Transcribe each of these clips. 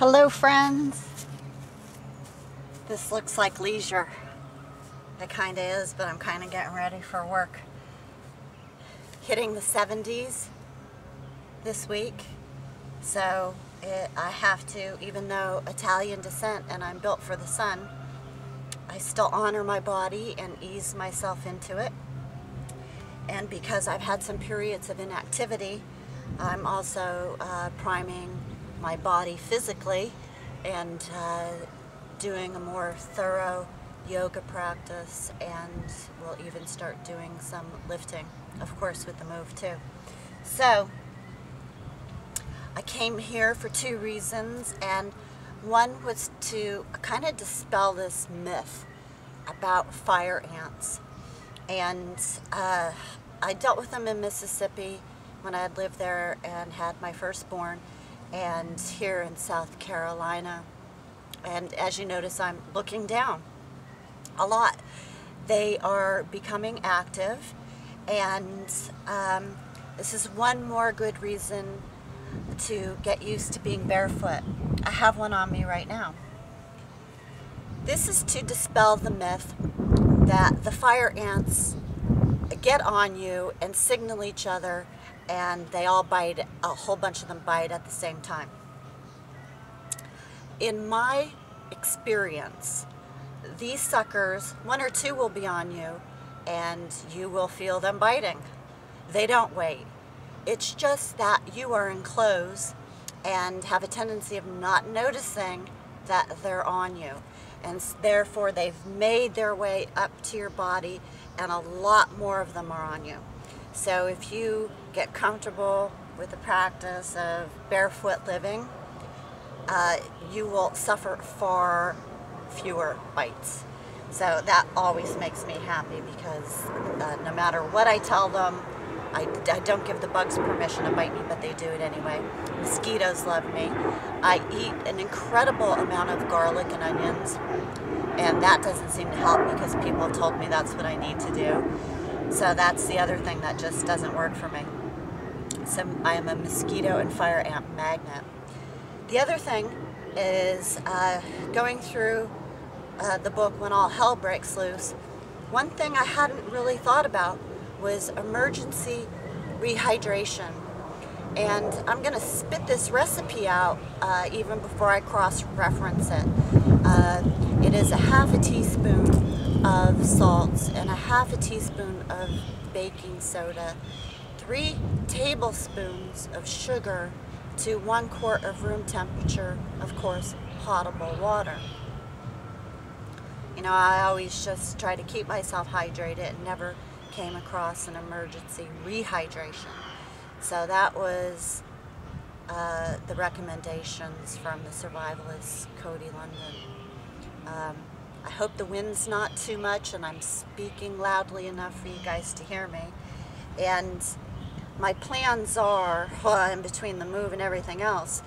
Hello friends. This looks like leisure. It kind of is, but I'm kind of getting ready for work. Hitting the 70s this week, so I have to, even though Italian descent and I'm built for the sun, I still honor my body and ease myself into it. And because I've had some periods of inactivity, I'm also priming my body physically and doing a more thorough yoga practice, and we'll even start doing some lifting, of course, with the move too. So I came here for two reasons, and one was to kind of dispel this myth about fire ants. And I dealt with them in Mississippi when I had lived there and had my firstborn, and here in South Carolina. And as you notice, I'm looking down a lot. They are becoming active, and this is one more good reason to get used to being barefoot. I have one on me right now. This is to dispel the myth that the fire ants get on you and signal each other, and they all bite, a whole bunch of them bite at the same time. In my experience, these suckers, one or two will be on you and you will feel them biting. They don't wait. It's just that you are in clothes and have a tendency of not noticing that they're on you, and therefore they've made their way up to your body, and a lot more of them are on you. So if you get comfortable with the practice of barefoot living, you will suffer far fewer bites. So that always makes me happy, because no matter what I tell them, I don't give the bugs permission to bite me, but they do it anyway. Mosquitoes love me. I eat an incredible amount of garlic and onions, and that doesn't seem to help because people have told me that's what I need to do. So that's the other thing that just doesn't work for me. So I am a mosquito and fire ant magnet. The other thing is going through the book When All Hell Breaks Loose, one thing I hadn't really thought about was emergency rehydration. And I'm going to spit this recipe out even before I cross-reference it. It is a half a teaspoon of salts and a half a teaspoon of baking soda, 3 tablespoons of sugar to 1 quart of room temperature, of course, potable water. You know, I always just try to keep myself hydrated and never came across an emergency rehydration. So that was the recommendations from the survivalist Cody London. I hope the wind's not too much and I'm speaking loudly enough for you guys to hear me. And my plans are, well, in between the move and everything else,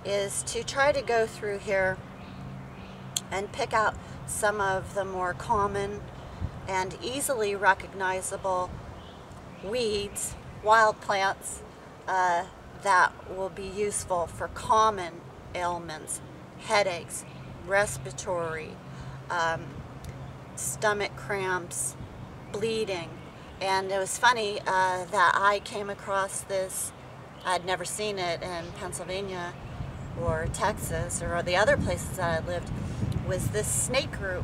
is to try to go through here and pick out some of the more common and easily recognizable weeds, wild plants, that will be useful for common ailments, headaches, respiratory, stomach cramps, bleeding. And it was funny that I came across this. I'd never seen it in Pennsylvania or Texas or the other places that I lived, was this snake root.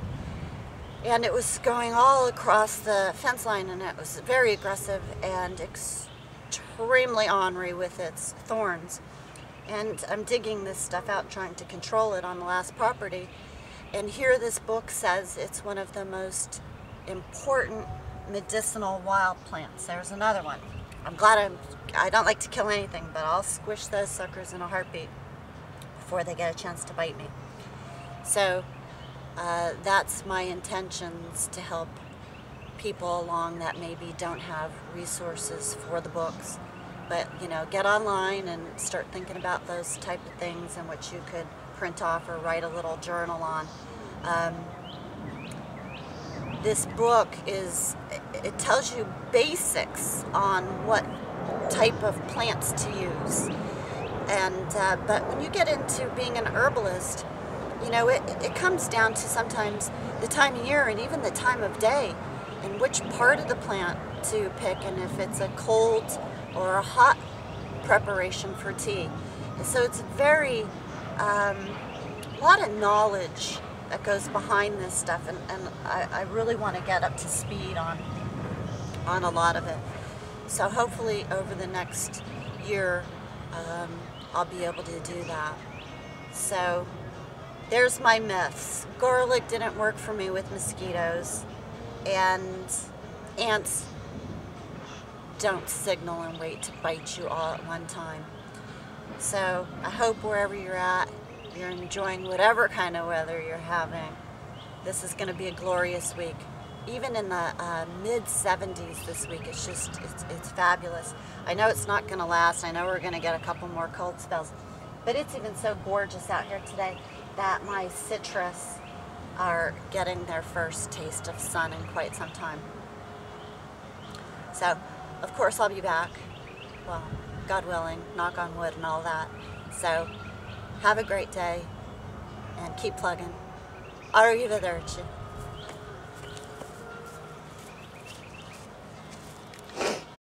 And it was going all across the fence line, and it was very aggressive and extremely ornery with its thorns. And I'm digging this stuff out, trying to control it on the last property. And here this book says it's one of the most important medicinal wild plants. There's another one. I'm glad I don't like to kill anything, but I'll squish those suckers in a heartbeat before they get a chance to bite me. So that's my intentions, to help people along that maybe don't have resources for the books. But, you know, get online and start thinking about those type of things, and what you could print off or write a little journal on. This book it tells you basics on what type of plants to use. And but when you get into being an herbalist, you know, it comes down to sometimes the time of year and even the time of day and which part of the plant to pick, and if it's a cold or a hot preparation for tea. So it's very a lot of knowledge that goes behind this stuff, and I really want to get up to speed on a lot of it. So hopefully over the next year I'll be able to do that. So there's my myths. Garlic didn't work for me with mosquitoes, and ants don't signal and wait to bite you all at one time. So I hope wherever you're at, you're enjoying whatever kind of weather you're having. This is going to be a glorious week. Even in the mid-70s this week, it's fabulous. I know it's not going to last. I know we're going to get a couple more cold spells, but it's even so gorgeous out here today that my citrus are getting their first taste of sun in quite some time. So, of course, I'll be back. Well, God willing, knock on wood and all that. So, have a great day and keep plugging. Arrivederci.